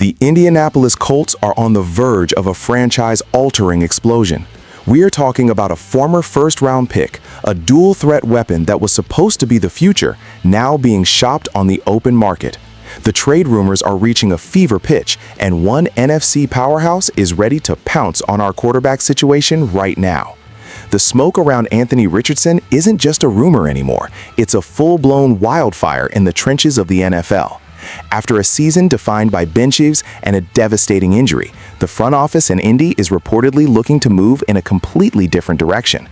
The Indianapolis Colts are on the verge of a franchise-altering explosion. We are talking about a former first-round pick, a dual-threat weapon that was supposed to be the future, now being shopped on the open market. The trade rumors are reaching a fever pitch, and one NFC powerhouse is ready to pounce on our quarterback situation right now. The smoke around Anthony Richardson isn't just a rumor anymore. It's a full-blown wildfire in the trenches of the NFL. After a season defined by benches and a devastating injury, the front office in Indy is reportedly looking to move in a completely different direction.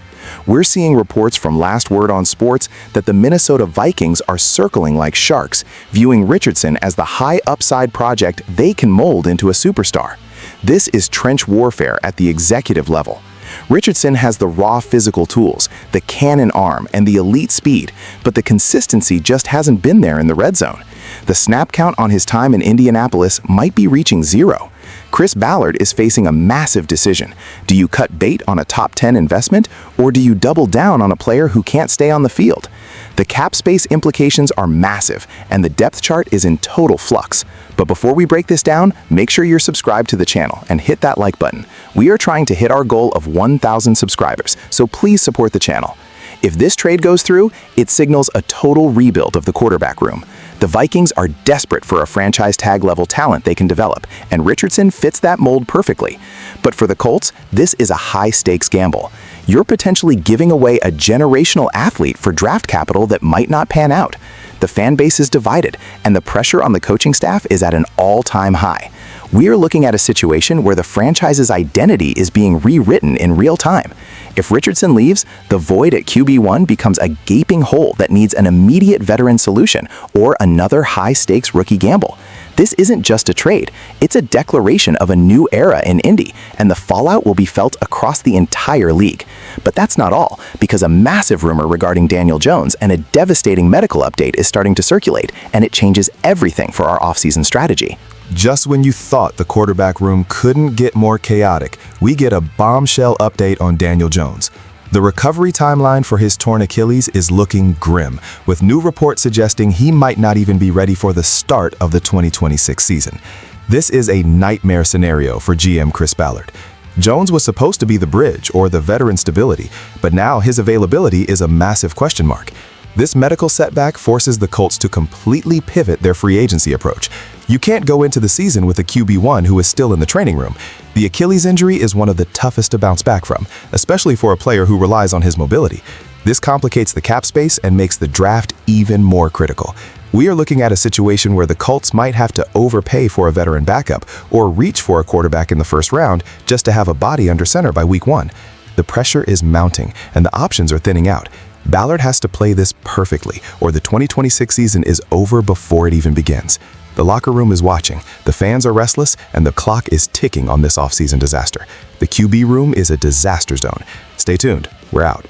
We're seeing reports from Last Word on Sports that the Minnesota Vikings are circling like sharks, viewing Richardson as the high-upside project they can mold into a superstar. This is trench warfare at the executive level. Richardson has the raw physical tools, the cannon arm, and the elite speed, but the consistency just hasn't been there in the red zone. The snap count on his time in Indianapolis might be reaching 0. Chris Ballard is facing a massive decision. Do you cut bait on a top 10 investment, or do you double down on a player who can't stay on the field? The cap space implications are massive, and the depth chart is in total flux. But before we break this down, make sure you're subscribed to the channel and hit that like button. We are trying to hit our goal of 1,000 subscribers, so please support the channel. If this trade goes through, it signals a total rebuild of the quarterback room. The Vikings are desperate for a franchise tag level talent they can develop, and Richardson fits that mold perfectly. But for the Colts, this is a high stakes gamble. You're potentially giving away a generational athlete for draft capital that might not pan out. The fan base is divided, and the pressure on the coaching staff is at an all-time high. We are looking at a situation where the franchise's identity is being rewritten in real time. If Richardson leaves, the void at QB1 becomes a gaping hole that needs an immediate veteran solution or another high-stakes rookie gamble. This isn't just a trade, it's a declaration of a new era in Indy, and the fallout will be felt across the entire league. But that's not all, because a massive rumor regarding Daniel Jones and a devastating medical update is starting to circulate, and it changes everything for our offseason strategy. Just when you thought the quarterback room couldn't get more chaotic, we get a bombshell update on Daniel Jones. The recovery timeline for his torn Achilles is looking grim, with new reports suggesting he might not even be ready for the start of the 2026 season. This is a nightmare scenario for GM Chris Ballard. Jones was supposed to be the bridge or the veteran stability, but now his availability is a massive question mark. This medical setback forces the Colts to completely pivot their free agency approach. You can't go into the season with a QB1 who is still in the training room. The Achilles injury is one of the toughest to bounce back from, especially for a player who relies on his mobility. This complicates the cap space and makes the draft even more critical. We are looking at a situation where the Colts might have to overpay for a veteran backup or reach for a quarterback in the first round just to have a body under center by week 1. The pressure is mounting and the options are thinning out. Ballard has to play this perfectly, or the 2026 season is over before it even begins. The locker room is watching, the fans are restless, and the clock is ticking on this offseason disaster. The QB room is a disaster zone. Stay tuned. We're out.